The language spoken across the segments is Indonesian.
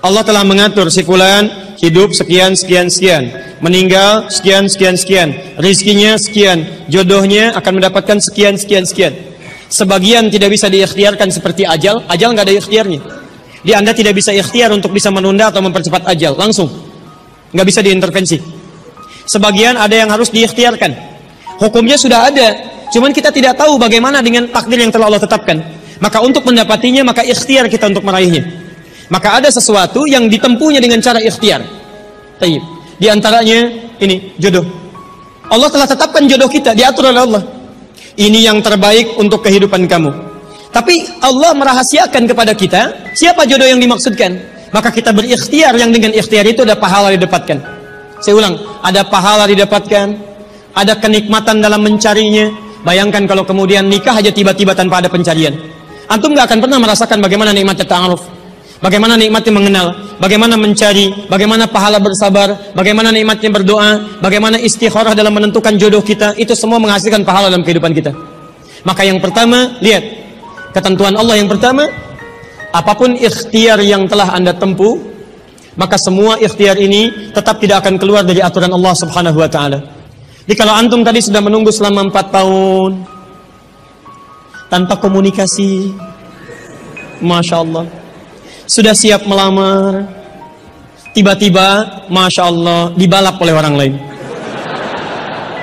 Allah telah mengatur si fulan hidup sekian, meninggal sekian, rizkinya sekian, jodohnya akan mendapatkan sekian. Sebagian tidak bisa diikhtiarkan seperti ajal nggak ada ikhtiarnya. Anda tidak bisa ikhtiar untuk bisa menunda atau mempercepat ajal, langsung nggak bisa diintervensi. Sebagian ada yang harus diikhtiarkan, hukumnya sudah ada, cuman kita tidak tahu bagaimana dengan takdir yang telah Allah tetapkan. Maka untuk mendapatinya, maka ikhtiar kita untuk meraihnya. Maka ada sesuatu yang ditempuhnya dengan cara ikhtiar. Tayyib. Di antaranya ini jodoh. Allah telah tetapkan jodoh kita, diatur oleh Allah. Ini yang terbaik untuk kehidupan kamu. Tapi Allah merahasiakan kepada kita siapa jodoh yang dimaksudkan. Maka kita berikhtiar, yang dengan ikhtiar itu ada pahala didapatkan. Saya ulang, ada pahala didapatkan, ada kenikmatan dalam mencarinya. Bayangkan kalau kemudian nikah aja tiba-tiba tanpa ada pencarian. Antum gak akan pernah merasakan bagaimana nikmatnya ta'aruf, bagaimana nikmatnya mengenal, bagaimana mencari, bagaimana pahala bersabar, bagaimana nikmatnya berdoa, bagaimana istikharah dalam menentukan jodoh kita. Itu semua menghasilkan pahala dalam kehidupan kita. Maka yang pertama, lihat ketentuan Allah yang pertama, apapun ikhtiar yang telah Anda tempuh, maka semua ikhtiar ini tetap tidak akan keluar dari aturan Allah Subhanahu wa taala. Jadi kalau antum tadi sudah menunggu selama 4 tahun tanpa komunikasi, Masya Allah, sudah siap melamar, tiba-tiba Masya Allah dibalap oleh orang lain,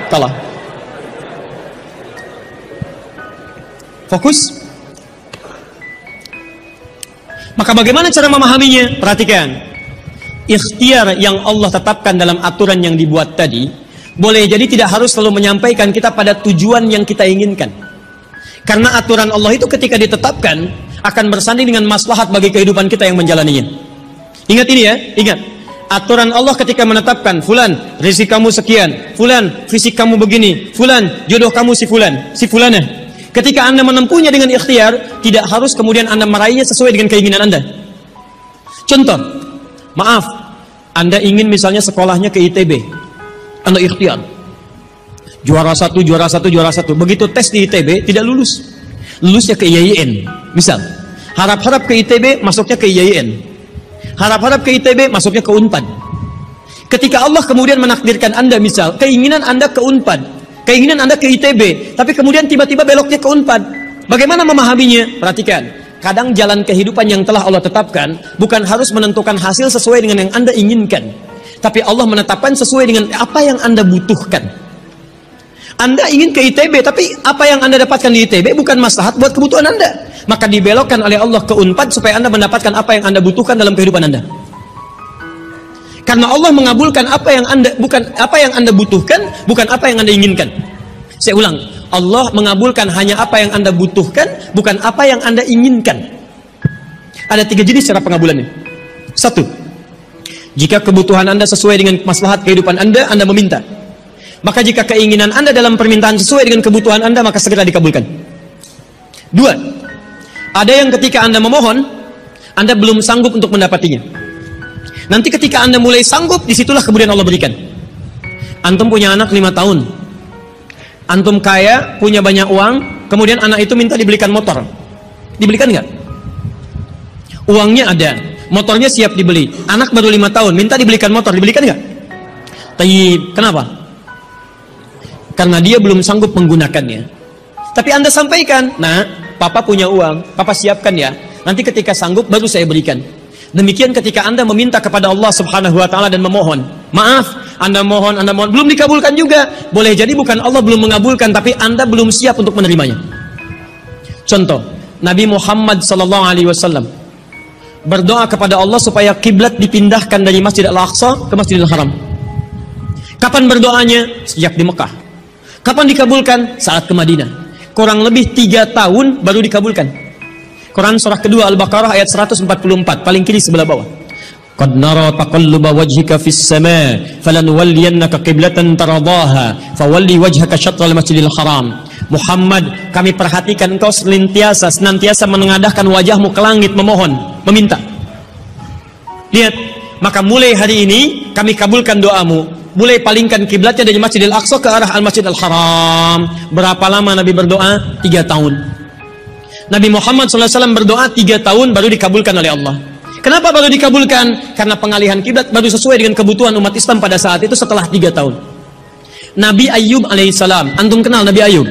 kalah. Fokus. Maka bagaimana cara memahaminya? Perhatikan, ikhtiar yang Allah tetapkan dalam aturan yang dibuat tadi, boleh jadi tidak harus selalu menyampaikan kita pada tujuan yang kita inginkan. Karena aturan Allah itu ketika ditetapkan akan bersanding dengan maslahat bagi kehidupan kita yang menjalaninya. Ingat ini ya, ingat. Aturan Allah ketika menetapkan, fulan rezeki kamu sekian, fulan fisik kamu begini, fulan jodoh kamu si fulanah. Ketika Anda menempuhnya dengan ikhtiar, tidak harus kemudian Anda meraihnya sesuai dengan keinginan Anda. Contoh, maaf, Anda ingin misalnya sekolahnya ke ITB, Anda ikhtiar juara satu. Begitu tes di ITB tidak lulus, lulusnya ke IAIN. Misal, harap-harap ke ITB, masuknya ke IAIN. Harap-harap ke ITB, masuknya ke Unpad. Ketika Allah kemudian menakdirkan Anda, misal keinginan Anda ke Unpad, keinginan Anda ke ITB, tapi kemudian tiba-tiba beloknya ke Unpad, bagaimana memahaminya? Perhatikan, kadang jalan kehidupan yang telah Allah tetapkan bukan harus menentukan hasil sesuai dengan yang Anda inginkan, tapi Allah menetapkan sesuai dengan apa yang Anda butuhkan. Anda ingin ke ITB, tapi apa yang Anda dapatkan di ITB bukan maslahat buat kebutuhan Anda. Maka dibelokkan oleh Allah ke Unpad supaya Anda mendapatkan apa yang Anda butuhkan dalam kehidupan Anda. Karena Allah mengabulkan apa yang Anda butuhkan, bukan apa yang Anda inginkan. Saya ulang, Allah mengabulkan hanya apa yang Anda butuhkan, bukan apa yang Anda inginkan. Ada 3 jenis cara pengabulannya. 1, jika kebutuhan Anda sesuai dengan maslahat kehidupan Anda meminta. Maka jika keinginan Anda dalam permintaan sesuai dengan kebutuhan Anda, maka segera dikabulkan. 2, ada yang ketika Anda memohon, Anda belum sanggup untuk mendapatinya. Nanti ketika Anda mulai sanggup, disitulah kemudian Allah berikan. Antum punya anak 5 tahun, antum kaya, punya banyak uang, kemudian anak itu minta dibelikan motor. Dibelikan nggak? Uangnya ada, motornya siap dibeli. Anak baru 5 tahun, minta dibelikan motor, dibelikan nggak? Tayyib, kenapa? Karena dia belum sanggup menggunakannya. Tapi Anda sampaikan, nah, papa punya uang, papa siapkan ya, nanti ketika sanggup baru saya berikan. Demikian ketika Anda meminta kepada Allah Subhanahu wa taala dan memohon. Maaf, Anda mohon, belum dikabulkan juga. Boleh jadi bukan Allah belum mengabulkan, tapi Anda belum siap untuk menerimanya. Contoh, Nabi Muhammad SAW berdoa kepada Allah supaya kiblat dipindahkan dari Masjid Al-Aqsa ke Masjidil Haram. Kapan berdoanya? Sejak di Mekah. Kapan dikabulkan? Saat ke Madinah. Kurang lebih 3 tahun baru dikabulkan. Quran surah kedua Al-Baqarah ayat 144, paling kiri sebelah bawah. Qad nara taqalluba wajhika fis sama' falanuwalliyannaka qiblatan taradaha fawalli wajhaka syatral masjidil haram. Muhammad, kami perhatikan engkau senantiasa menengadahkan wajahmu ke langit memohon, meminta. Lihat, maka mulai hari ini kami kabulkan doamu. Mulai palingkan kiblatnya dari Masjidil Aqsa ke arah Al-Masjid Al-Haram. Berapa lama Nabi berdoa? 3 tahun. Nabi Muhammad SAW berdoa 3 tahun baru dikabulkan oleh Allah. Kenapa baru dikabulkan? Karena pengalihan kiblat baru sesuai dengan kebutuhan umat Islam pada saat itu setelah 3 tahun. Nabi Ayub alaihissalam. Antum kenal Nabi Ayub?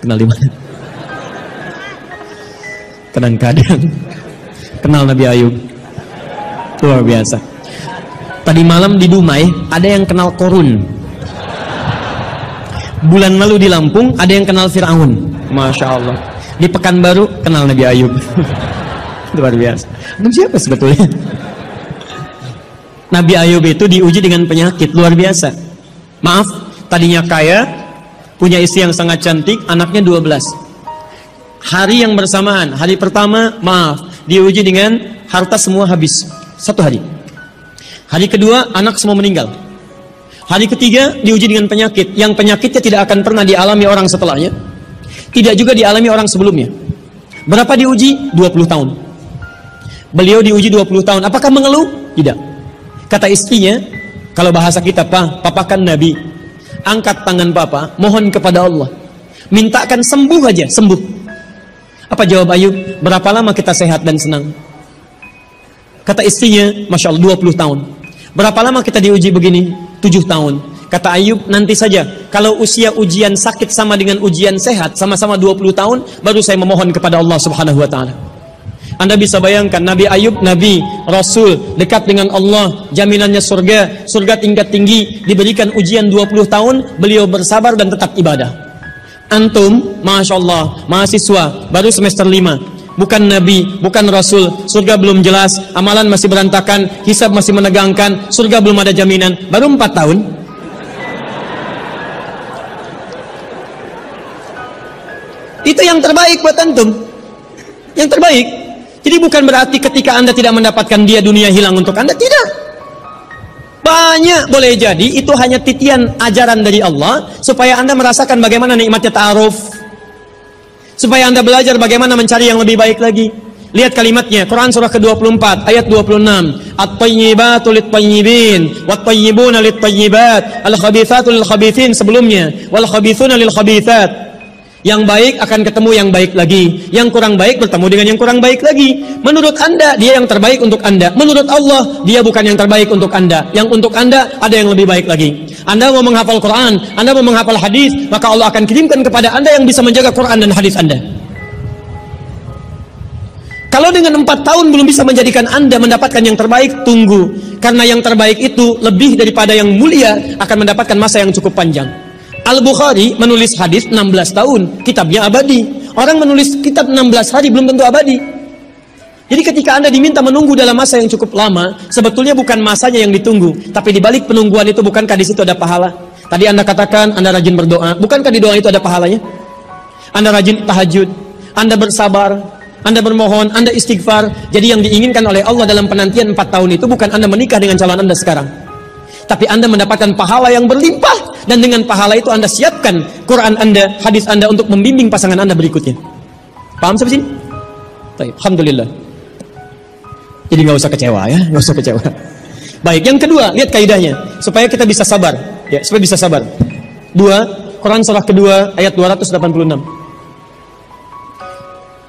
Kenal di mana? Kadang-kadang kenal Nabi Ayub. Luar biasa. Tadi malam di Dumai ada yang kenal Korun. Bulan lalu di Lampung ada yang kenal Fir'aun. Masya Allah. Di Pekanbaru kenal Nabi Ayub. Luar biasa. Antum siapa sebetulnya? Nabi Ayub itu diuji dengan penyakit luar biasa. Maaf, tadinya kaya, punya istri yang sangat cantik, anaknya 12. Hari yang bersamaan, hari pertama, maaf, diuji dengan harta semua habis. 1 hari. Hari kedua, anak semua meninggal. Hari ketiga, diuji dengan penyakit. Yang penyakitnya tidak akan pernah dialami orang setelahnya. Tidak juga dialami orang sebelumnya. Berapa diuji? 20 tahun. Beliau diuji 20 tahun. Apakah mengeluh? Tidak. Kata istrinya, kalau bahasa kita, papa kan Nabi. Angkat tangan papa, mohon kepada Allah. Mintakan sembuh aja, sembuh. Apa jawab Ayub? Berapa lama kita sehat dan senang? Kata istrinya, Masya Allah, 20 tahun. Berapa lama kita diuji begini? 7 tahun. Kata Ayub, nanti saja. Kalau usia ujian sakit sama dengan ujian sehat, sama-sama 20 tahun, baru saya memohon kepada Allah Subhanahu wa Ta'ala. Anda bisa bayangkan, Nabi Ayub, Nabi, Rasul, dekat dengan Allah, jaminannya surga, surga tingkat tinggi, diberikan ujian 20 tahun, beliau bersabar dan tetap ibadah. Antum, Masya Allah, mahasiswa, baru semester 5, bukan Nabi, bukan Rasul, surga belum jelas, amalan masih berantakan, hisab masih menegangkan, surga belum ada jaminan, baru 4 tahun. Itu yang terbaik buat antum. Yang terbaik. Jadi bukan berarti ketika Anda tidak mendapatkan dia, dunia hilang untuk Anda. Tidak. Banyak boleh jadi itu hanya titian ajaran dari Allah supaya Anda merasakan bagaimana nikmatnya ta'aruf. Supaya Anda belajar bagaimana mencari yang lebih baik lagi. Lihat kalimatnya, Quran surah ke-24 ayat 26. At-tayyibatu lit-tayyibin wat-tayyibuna lit-tayyibat al-khabithatu lil-khabithin sebelumnya wal khabithuna lil-khabithat. Yang baik akan ketemu yang baik lagi, yang kurang baik bertemu dengan yang kurang baik lagi. Menurut Anda, dia yang terbaik untuk Anda. Menurut Allah, dia bukan yang terbaik untuk Anda. Yang untuk Anda, ada yang lebih baik lagi. Anda mau menghafal Quran, Anda mau menghafal hadis, maka Allah akan kirimkan kepada Anda yang bisa menjaga Quran dan hadis Anda. Kalau dengan 4 tahun belum bisa menjadikan Anda mendapatkan yang terbaik, tunggu. Karena yang terbaik itu lebih daripada yang mulia akan mendapatkan masa yang cukup panjang. Al-Bukhari menulis hadis 16 tahun, kitabnya abadi. Orang menulis kitab 16 hari belum tentu abadi. Jadi ketika Anda diminta menunggu dalam masa yang cukup lama, sebetulnya bukan masanya yang ditunggu, tapi di balik penungguan itu bukankah di situ ada pahala? Tadi Anda katakan Anda rajin berdoa, bukankah di doa itu ada pahalanya? Anda rajin tahajud, Anda bersabar, Anda bermohon, Anda istighfar. Jadi yang diinginkan oleh Allah dalam penantian 4 tahun itu bukan Anda menikah dengan calon Anda sekarang, tapi Anda mendapatkan pahala yang berlimpah. Dan dengan pahala itu Anda siapkan Quran Anda, hadis Anda untuk membimbing pasangan Anda berikutnya. Paham sampai sini? Baik, alhamdulillah. Jadi nggak usah kecewa ya, nggak usah kecewa. Baik, yang kedua, lihat kaidahnya supaya kita bisa sabar, ya, supaya bisa sabar. 2, Quran surah kedua ayat 286.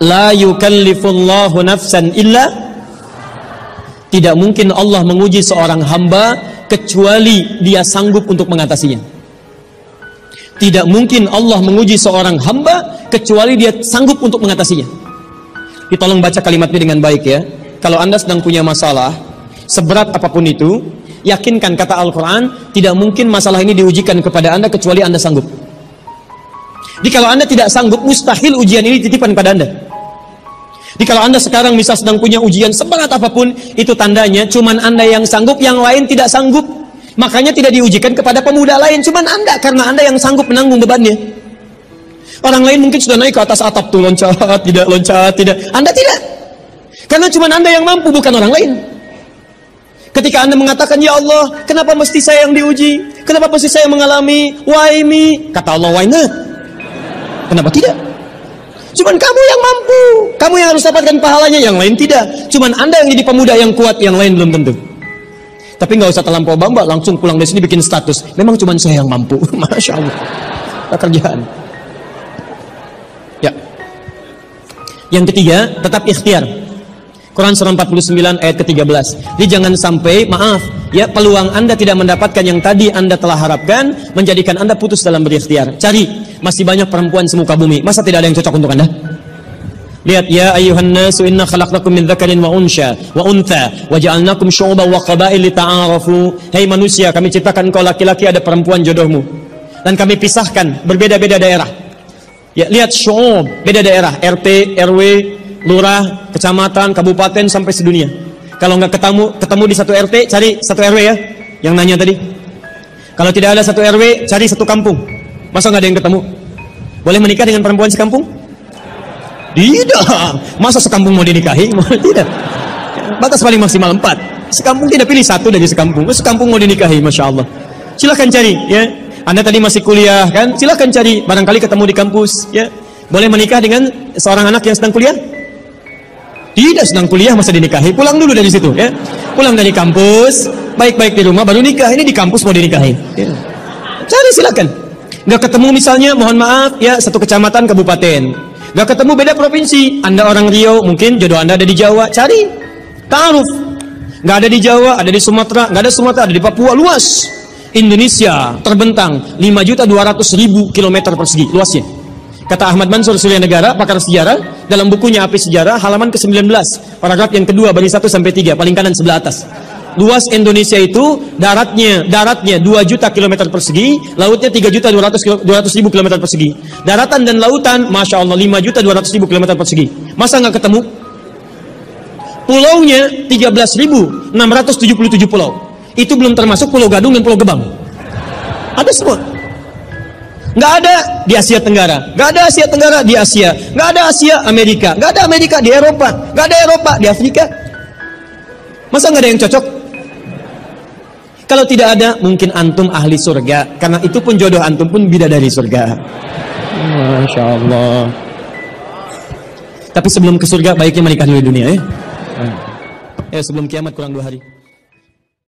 La yukallifullahu nafsan illa, tidak mungkin Allah menguji seorang hamba kecuali dia sanggup untuk mengatasinya. Tidak mungkin Allah menguji seorang hamba kecuali dia sanggup untuk mengatasinya. Tolong baca kalimatnya dengan baik ya. Kalau Anda sedang punya masalah, seberat apapun itu, yakinkan kata Al-Quran, tidak mungkin masalah ini diujikan kepada Anda kecuali Anda sanggup. Jadi kalau Anda tidak sanggup, mustahil ujian ini dititipkan pada Anda. Jadi kalau Anda sekarang misal sedang punya ujian seberat apapun, itu tandanya cuman Anda yang sanggup, yang lain tidak sanggup. Makanya tidak diujikan kepada pemuda lain, cuman Anda, karena Anda yang sanggup menanggung bebannya. Orang lain mungkin sudah naik ke atas atap tuh, loncat, tidak. Anda tidak. Karena cuman Anda yang mampu, bukan orang lain. Ketika Anda mengatakan, ya Allah, kenapa mesti saya yang diuji? Kenapa mesti saya mengalami? Why me? Kata Allah, why not? Kenapa tidak? Cuman kamu yang mampu, kamu yang harus dapatkan pahalanya, yang lain tidak. Cuman Anda yang jadi pemuda yang kuat, yang lain belum tentu. Tapi nggak usah terlampau bamba, langsung pulang dari sini bikin status. Memang cuman saya yang mampu. Masya Allah. Pekerjaan. Ya. Yang ketiga, tetap ikhtiar. Quran surah 49 ayat ke-13. Jadi jangan sampai, maaf, ya, peluang Anda tidak mendapatkan yang tadi Anda telah harapkan menjadikan Anda putus dalam berikhtiar. Cari, masih banyak perempuan semuka bumi. Masa tidak ada yang cocok untuk Anda? Lihat, ya ayyuhan nasu inna khalaqnakum min dzakarin wa unsha wa untha wa ja'alnakum syu'uban wa qabail lita'arafu. Hai manusia, kami ciptakan engkau laki-laki, ada perempuan jodohmu. Dan kami pisahkan berbeda-beda daerah. Ya, lihat syu'ub, beda daerah, RT, RW, lurah, kecamatan, kabupaten, sampai sedunia. Kalau nggak ketemu di satu RT, cari satu RW ya, yang nanya tadi. Kalau tidak ada satu RW, cari satu kampung. Masa nggak ada yang ketemu? Boleh menikah dengan perempuan sekampung? Tidak. Masa sekampung mau dinikahi? Tidak. Batas paling maksimal 4. Sekampung tidak pilih satu dari sekampung. Sekampung mau dinikahi, Masya Allah. Silahkan cari ya. Anda tadi masih kuliah kan? Silahkan cari, barangkali ketemu di kampus ya. Boleh menikah dengan seorang anak yang sedang kuliah? Tidak, sedang kuliah masa dinikahi. Pulang dulu dari situ ya. Pulang dari kampus, baik-baik di rumah baru nikah. Ini di kampus mau dinikahi ya. Cari, silakan. Nggak ketemu misalnya, mohon maaf ya, satu kecamatan, kabupaten. Nggak ketemu, beda provinsi. Anda orang Riau, mungkin jodoh Anda ada di Jawa. Cari, ta'aruf. Nggak ada di Jawa, ada di Sumatera. Nggak ada Sumatera, ada di Papua. Luas. Indonesia terbentang 5.200.000 km persegi luasnya. Kata Ahmad Mansur Surya Negara, pakar sejarah, dalam bukunya Api Sejarah, halaman ke-19, paragraf yang kedua, baris 1 sampai 3, paling kanan sebelah atas. Luas Indonesia itu daratnya 2 juta km persegi, lautnya 3.200.000 km persegi. Daratan dan lautan, Masya Allah, 5.200.000 km persegi. Masa nggak ketemu? Pulaunya 13.677 pulau. Itu belum termasuk Pulau Gadung dan Pulau Gebang. Ada semua. Nggak ada di Asia Tenggara, nggak ada Asia Tenggara di Asia, nggak ada Asia Amerika, nggak ada Amerika di Eropa, nggak ada Eropa di Afrika. Masa nggak ada yang cocok? Kalau tidak ada, mungkin antum ahli surga, karena itu pun jodoh antum pun bidadari surga. Masya Allah. Tapi sebelum ke surga, baiknya menikah dulu di dunia ya. Ya, sebelum kiamat kurang 2 hari.